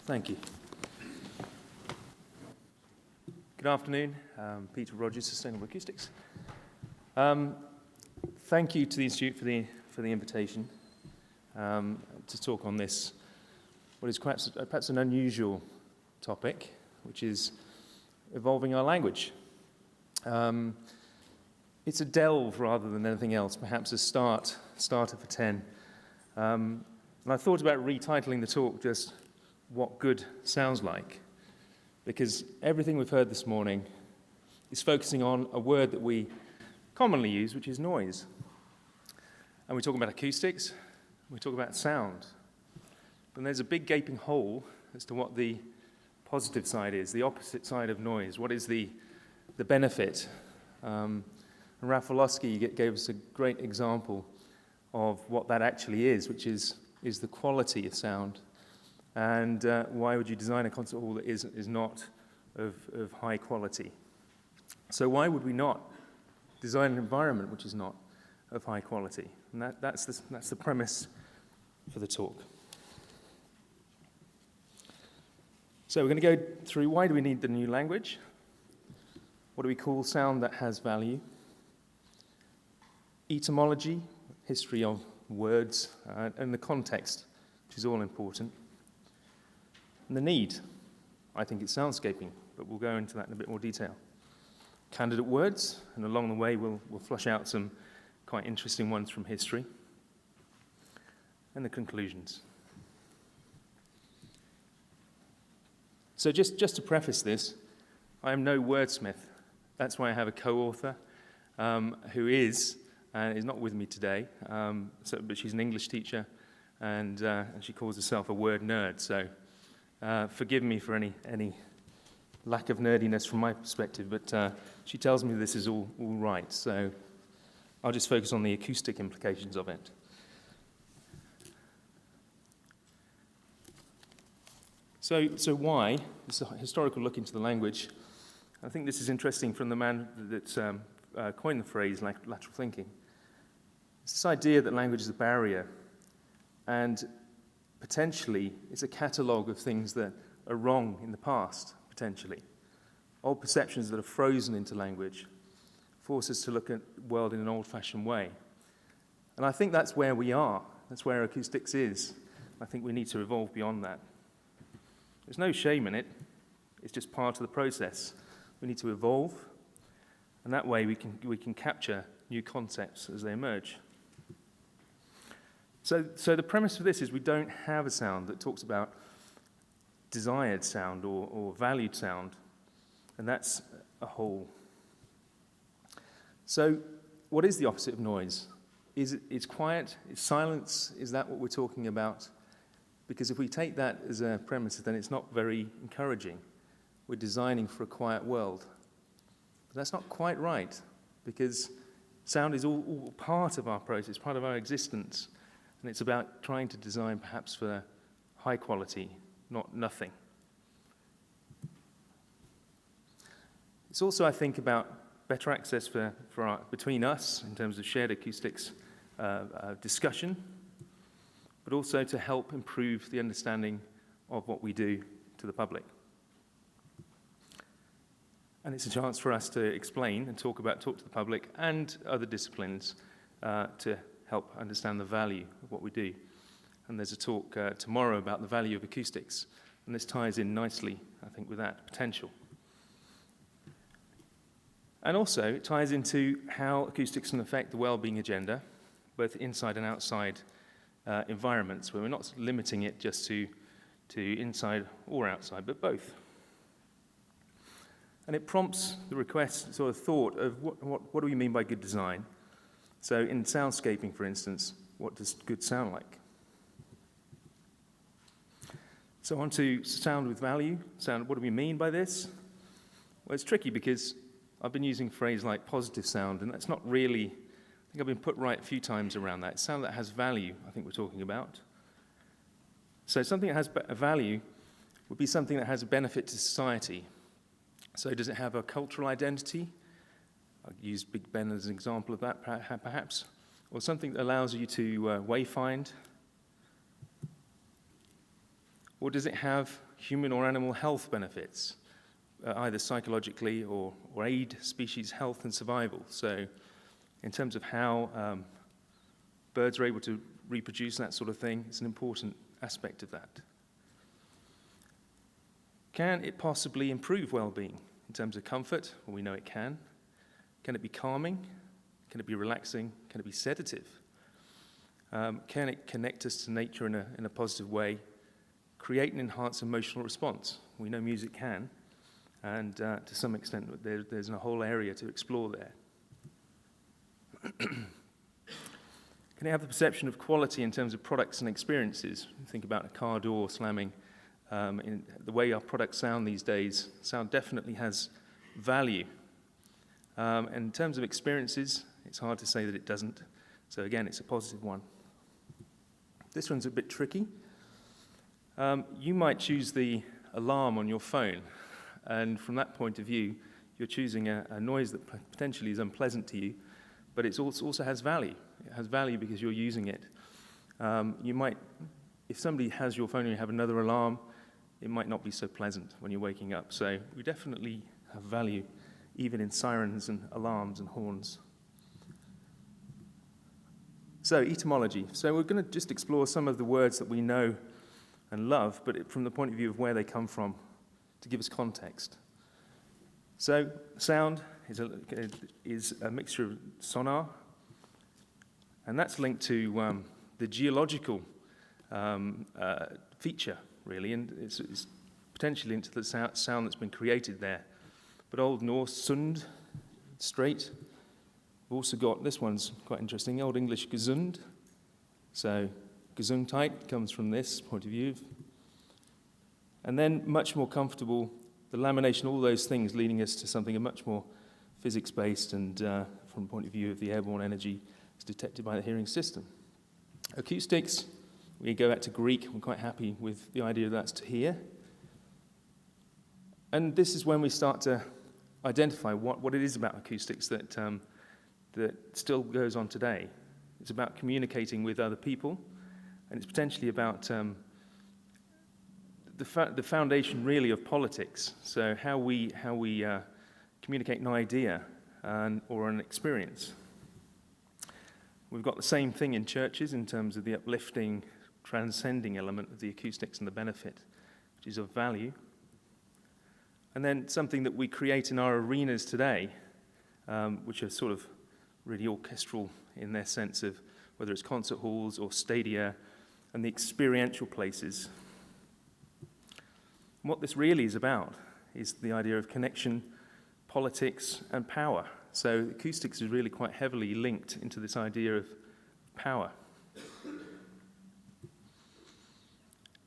Thank you. Good afternoon. Peter Rogers, Sustainable Acoustics. Thank you to the Institute for the invitation to talk on this, what is perhaps an unusual topic, which is evolving our language. It's a delve rather than anything else, perhaps a starter for 10. And I thought about retitling the talk just What Good Sounds Like, because everything we've heard this morning is focusing on a word that we commonly use, which is noise. And we talk about acoustics, we talk about sound. But there's a big gaping hole as to what the positive side is, the opposite side of noise. What is the benefit? And Rafalowski gave us a great example of what that actually is, which is the quality of sound. And why would you design a concert hall that is not of high quality? So why would we not design an environment which is not of high quality? And that's the premise for the talk. So we're going to go through why do we need the new language? What do we call sound that has value? Etymology, history of words, and the context, which is all important. And the need, I think it's soundscaping, but we'll go into that in a bit more detail. Candidate words, and along the way we'll flush out some quite interesting ones from history. And the conclusions. So just to preface this, I am no wordsmith. That's why I have a co-author who is not with me today, but she's an English teacher, and she calls herself a word nerd. So forgive me for any lack of nerdiness from my perspective, but she tells me this is all right. So I'll just focus on the acoustic implications of it. So why? It's a historical look into the language. I think this is interesting from the man that coined the phrase lateral thinking. It's this idea that language is a barrier, and potentially it's a catalogue of things that are wrong in the past, potentially. Old perceptions that are frozen into language force us to look at the world in an old-fashioned way. And I think that's where we are. That's where acoustics is. I think we need to evolve beyond that. There's no shame in it. It's just part of the process. We need to evolve, and that way we can capture new concepts as they emerge. So the premise of this is we don't have a sound that talks about desired sound or valued sound, and that's a whole. So what is the opposite of noise? It's quiet? It's silence? Is that what we're talking about? Because if we take that as a premise, then it's not very encouraging. We're designing for a quiet world. But that's not quite right, because sound is all part of our process, part of our existence. And it's about trying to design perhaps for high quality, not nothing. It's also, I think, about better access between us in terms of shared acoustics discussion, but also to help improve the understanding of what we do to the public. And it's a chance for us to explain and talk to the public and other disciplines to help understand the value of what we do. And there's a talk tomorrow about the value of acoustics, and this ties in nicely, I think, with that potential. And also, it ties into how acoustics can affect the well-being agenda, both inside and outside environments, where we're not limiting it just to inside or outside, but both. And it prompts the request, sort of thought of what do we mean by good design? So in soundscaping, for instance, what does good sound like? So on to sound with value. Sound, what do we mean by this? Well, it's tricky because I've been using a phrase like positive sound, and that's not really, I think I've been put right a few times around that. Sound that has value, I think we're talking about. So something that has a value would be something that has a benefit to society. So does it have a cultural identity? I'll use Big Ben as an example of that, perhaps. Or something that allows you to wayfind. Or does it have human or animal health benefits, either psychologically or aid species health and survival. So in terms of how birds are able to reproduce, that sort of thing, it's an important aspect of that. Can it possibly improve well-being in terms of comfort? Well, we know it can. Can it be calming? Can it be relaxing? Can it be sedative? Can it connect us to nature in a positive way, create and enhance emotional response? We know music can, and to some extent there's a whole area to explore there. Can it have the perception of quality in terms of products and experiences? Think about a car door slamming. In the way our products sound these days, sound definitely has value. And in terms of experiences, it's hard to say that it doesn't. So again, it's a positive one. This one's a bit tricky. You might choose the alarm on your phone, and from that point of view, you're choosing a noise that potentially is unpleasant to you, but it also has value. It has value because you're using it. You might, if somebody has your phone and you have another alarm, it might not be so pleasant when you're waking up. So we definitely have value, even in sirens and alarms and horns. So etymology. So we're going to just explore some of the words that we know and love, but from the point of view of where they come from, to give us context. So sound is a mixture of sonar, and that's linked to the geological feature, really, and it's potentially linked to the sound that's been created there. But Old Norse, sund, straight. We've also got, this one's quite interesting, Old English gesund. So gesundheit comes from this point of view. And then much more comfortable, the lamination, all those things leading us to something much more physics-based and from the point of view of the airborne energy is detected by the hearing system. Acoustics, we go back to Greek. We're quite happy with the idea that's to hear. And this is when we start to identify what it is about acoustics that still goes on today. It's about communicating with other people, and it's potentially about the foundation, really, of politics. So how we communicate an idea or an experience. We've got the same thing in churches in terms of the uplifting, transcending element of the acoustics and the benefit, which is of value. And then something that we create in our arenas today, which are sort of really orchestral in their sense of whether it's concert halls or stadia, and the experiential places. And what this really is about is the idea of connection, politics, and power. So acoustics is really quite heavily linked into this idea of power.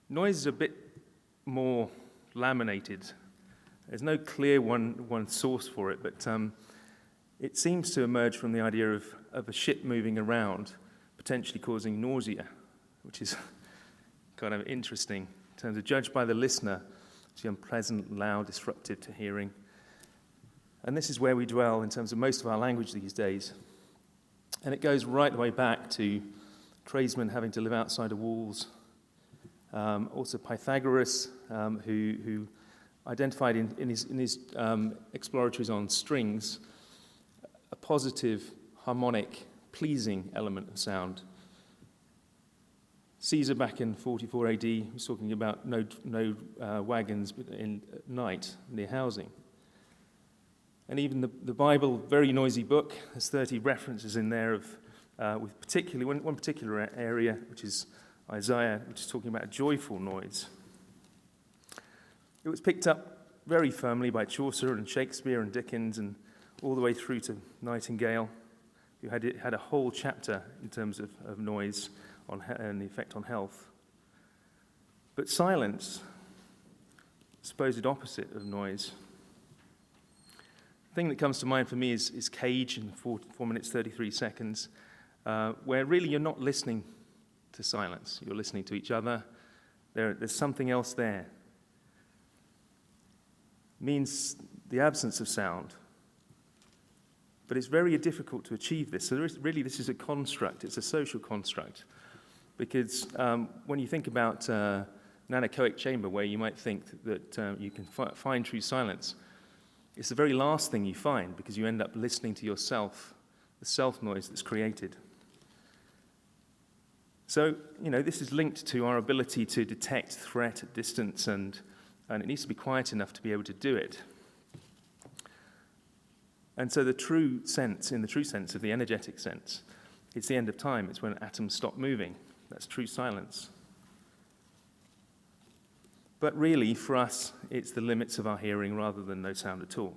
Noise is a bit more laminated. There's no clear one source for it, but it seems to emerge from the idea of a ship moving around, potentially causing nausea, which is kind of interesting in terms of judged by the listener. It's unpleasant, loud, disruptive to hearing. And this is where we dwell in terms of most of our language these days. And it goes right the way back to tradesmen having to live outside of walls. Also Pythagoras, who identified in his exploratories on strings a positive, harmonic, pleasing element of sound. Caesar, back in 44 AD, was talking about no wagons at night near housing. And even the Bible, very noisy book, has 30 references in there with particularly one particular area, which is Isaiah, which is talking about a joyful noise. It was picked up very firmly by Chaucer and Shakespeare and Dickens and all the way through to Nightingale, who had a whole chapter in terms of noise and the effect on health. But silence, supposed opposite of noise. The thing that comes to mind for me is Cage in 4 minutes 33 seconds, where really you're not listening to silence. You're listening to each other. There's something else there. It means the absence of sound. But it's very difficult to achieve this. So this is a construct. It's a social construct. Because when you think about an anechoic chamber where you might think that you can find true silence, it's the very last thing you find because you end up listening to yourself, the self noise that's created. So, this is linked to our ability to detect threat at distance, and it needs to be quiet enough to be able to do it. And so in the true sense of the energetic sense, it's the end of time. It's when atoms stop moving. That's true silence. But really, for us, it's the limits of our hearing rather than no sound at all.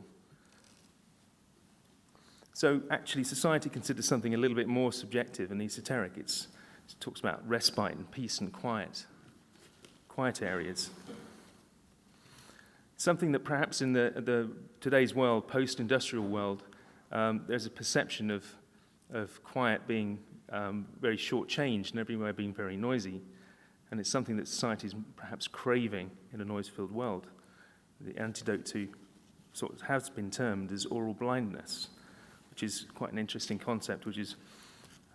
So actually, society considers something a little bit more subjective and esoteric. It talks about respite and peace and quiet areas. Something that perhaps in the today's world, post-industrial world, there's a perception of quiet being very short-changed and everywhere being very noisy. And it's something that society is perhaps craving in a noise-filled world. The antidote to sort of has been termed as aural blindness, which is quite an interesting concept, which is,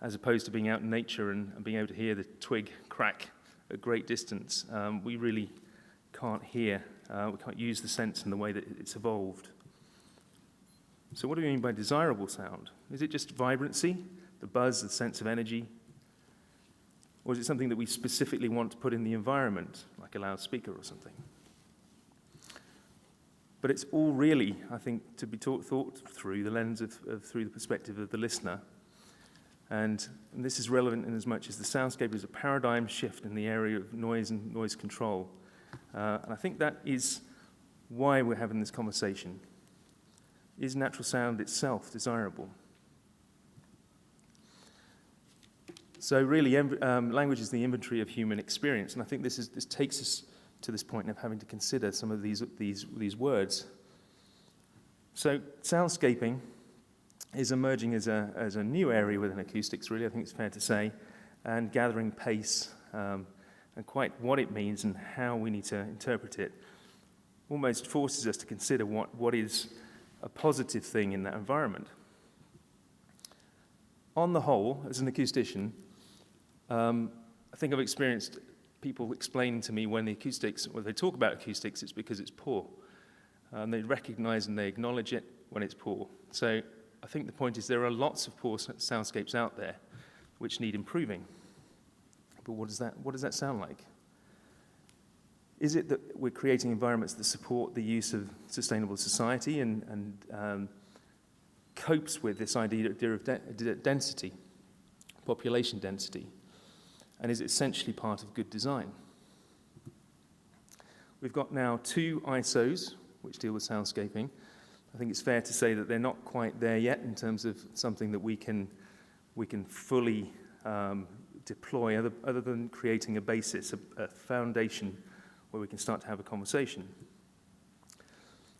as opposed to being out in nature and being able to hear the twig crack at great distance, we really can't hear, we can't use the sense in the way that it's evolved. So what do we mean by desirable sound? Is it just vibrancy, the buzz, the sense of energy? Or is it something that we specifically want to put in the environment, like a loudspeaker or something? But it's all really, I think, to be thought through the lens through the perspective of the listener. And this is relevant in as much as the soundscape is a paradigm shift in the area of noise and noise control. And I think that is why we're having this conversation. Is natural sound itself desirable? So really, language is the inventory of human experience, and I think this takes us to this point of having to consider some of these words. So soundscaping is emerging as a new area within acoustics, really, I think it's fair to say, and gathering pace, and quite what it means and how we need to interpret it almost forces us to consider what is a positive thing in that environment. On the whole, as an acoustician, I think I've experienced people explaining to me when they talk about acoustics, it's because it's poor. And they recognize and they acknowledge it when it's poor. So I think the point is there are lots of poor soundscapes out there which need improving. But what does that sound like? Is it that we're creating environments that support the use of sustainable society and copes with this idea of density, population density, and is essentially part of good design? We've got now 2 ISOs which deal with soundscaping. I think it's fair to say that they're not quite there yet in terms of something that we can fully deploy other than creating a basis, a foundation where we can start to have a conversation.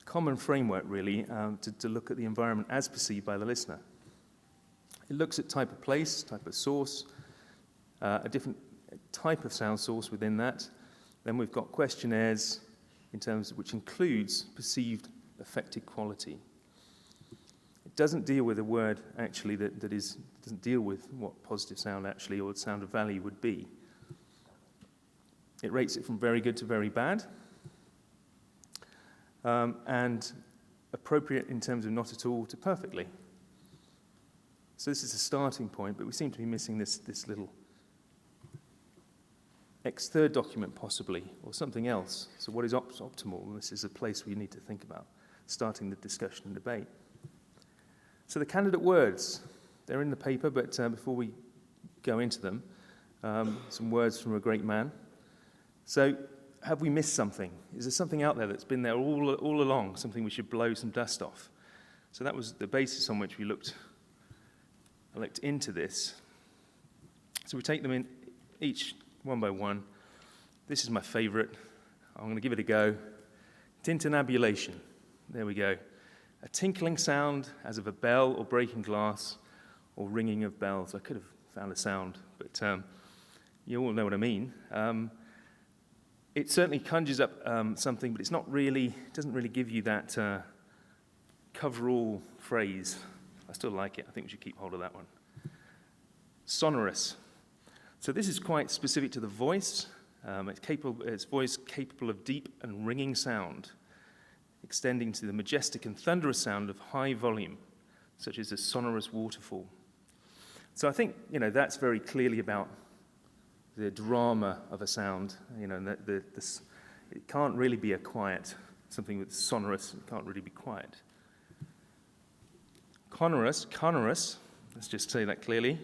Common framework, really, to look at the environment as perceived by the listener. It looks at type of place, type of source, a different type of sound source within that. Then we've got questionnaires in terms of which includes perceived affected quality. It doesn't deal with a word actually doesn't deal with what positive sound actually or sound of value would be. It rates it from very good to very bad, and appropriate in terms of not at all to perfectly. So this is a starting point, but we seem to be missing this little third document possibly, or something else. So what is optimal? This is a place we need to think about, starting the discussion and debate. So the candidate words, they're in the paper, but before we go into them, some words from a great man. So have we missed something? Is there something out there that's been there all along, something we should blow some dust off? So that was the basis on which we looked into this. So we take them in each one by one. This is my favorite. I'm going to give it a go. Tintinnabulation. There we go. A tinkling sound as of a bell or breaking glass or ringing of bells. I could have found a sound, but you all know what I mean. It certainly conjures up something, but it doesn't really give you that coverall phrase. I still like it. I think we should keep hold of that one. Sonorous. So this is quite specific to the voice. Its voice capable of deep and ringing sound, extending to the majestic and thunderous sound of high volume, such as a sonorous waterfall. So I think, that's very clearly about the drama of a sound. It can't really be a quiet, something that's sonorous, it can't really be quiet. Conorous, let's just say that clearly.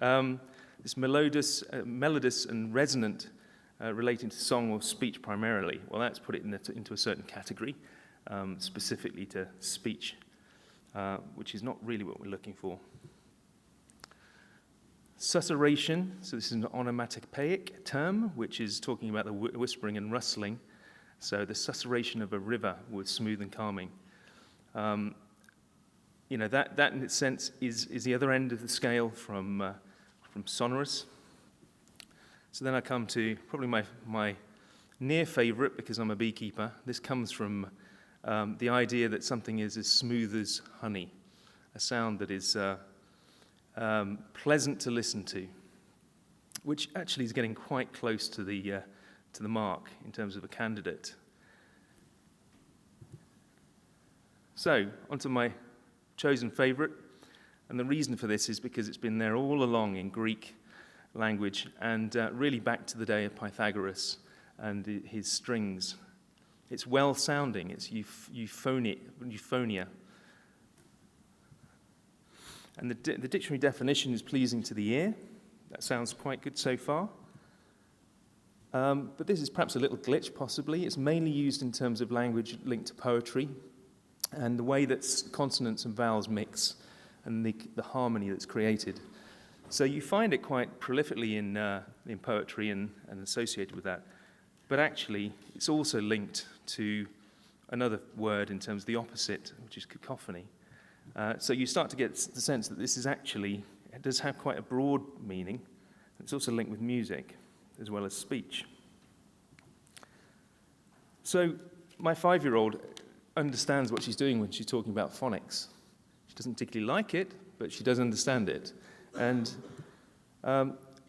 This melodious and resonant, relating to song or speech primarily. Well, that's put it into a certain category, specifically to speech, which is not really what we're looking for. Susurration, so this is an onomatopoeic term, which is talking about the whispering and rustling. So the susurration of a river was smooth and calming. That in its sense is the other end of the scale from sonorous. So then I come to probably my near favorite, because I'm a beekeeper. This comes from the idea that something is as smooth as honey, a sound that is pleasant to listen to, which actually is getting quite close to the mark in terms of a candidate. So, onto my chosen favorite, and the reason for this is because it's been there all along in Greek language, and really back to the day of Pythagoras and his strings. It's well-sounding, it's euphonia. And the dictionary definition is pleasing to the ear. That sounds quite good so far. But this is perhaps a little glitch, possibly. It's mainly used in terms of language linked to poetry and the way that consonants and vowels mix and the harmony that's created. So you find it quite prolifically in poetry and associated with that. But actually, it's also linked to another word in terms of the opposite, which is cacophony. So you start to get the sense that this is actually, it does have quite a broad meaning. It's also linked with music as well as speech. So my 5-year-old understands what she's doing when she's talking about phonics. She doesn't particularly like it, but she does understand it. And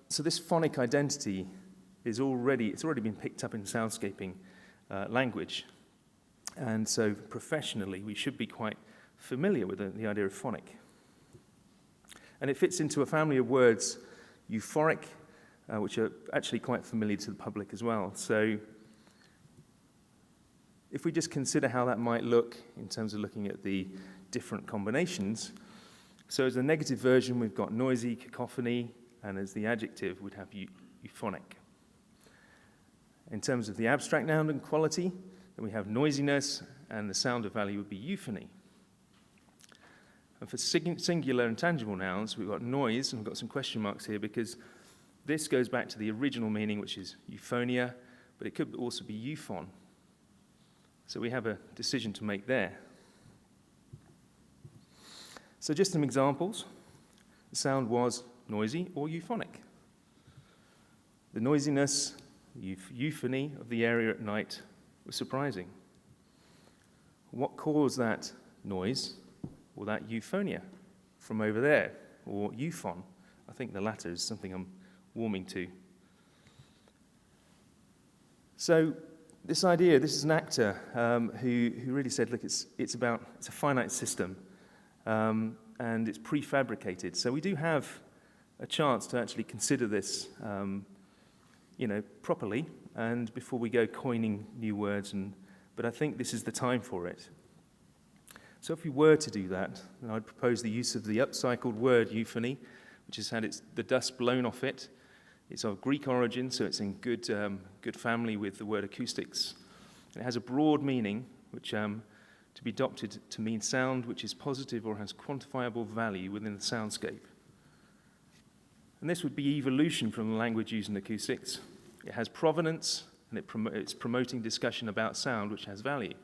so this phonic identity it's already been picked up in soundscaping language. And so professionally, we should be quite familiar with the idea of phonic. And it fits into a family of words, euphoric, which are actually quite familiar to the public as well. So if we just consider how that might look in terms of looking at the different combinations, so as a negative version, we've got noisy, cacophony, and as the adjective, we'd have euphonic. In terms of the abstract noun and quality, then we have noisiness, and the sounder value would be euphony. And for singular and tangible nouns, we've got noise, and we've got some question marks here because this goes back to the original meaning, which is euphonia, but it could also be euphon. So we have a decision to make there. So just some examples. The sound was noisy or euphonic. The noisiness, euphony of the area at night was surprising. What caused that noise? Well, that euphonia from over there, or euphon. I think the latter is something I'm warming to. So this idea, this is an actor who really said, look, it's a finite system, and it's prefabricated. So we do have a chance to actually consider this, properly, and before we go coining new words. But I think this is the time for it. So if we were to do that, then I'd propose the use of the upcycled word euphony, which has had the dust blown off it. It's of Greek origin, so it's in good family with the word acoustics. And it has a broad meaning, which to be adopted to mean sound which is positive or has quantifiable value within the soundscape. And this would be evolution from the language used in acoustics. It has provenance, and it's promoting discussion about sound which has value.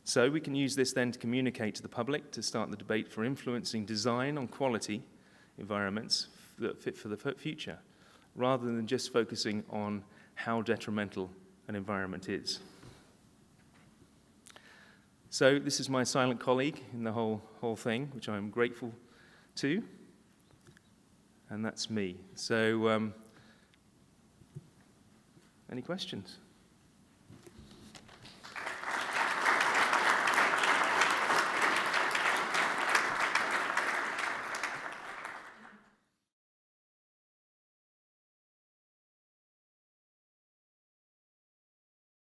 So we can use this then to communicate to the public, to start the debate for influencing design on quality environments that fit for the future, rather than just focusing on how detrimental an environment is. So this is my silent colleague in the whole thing, which I'm grateful to. and that's me. So, any questions?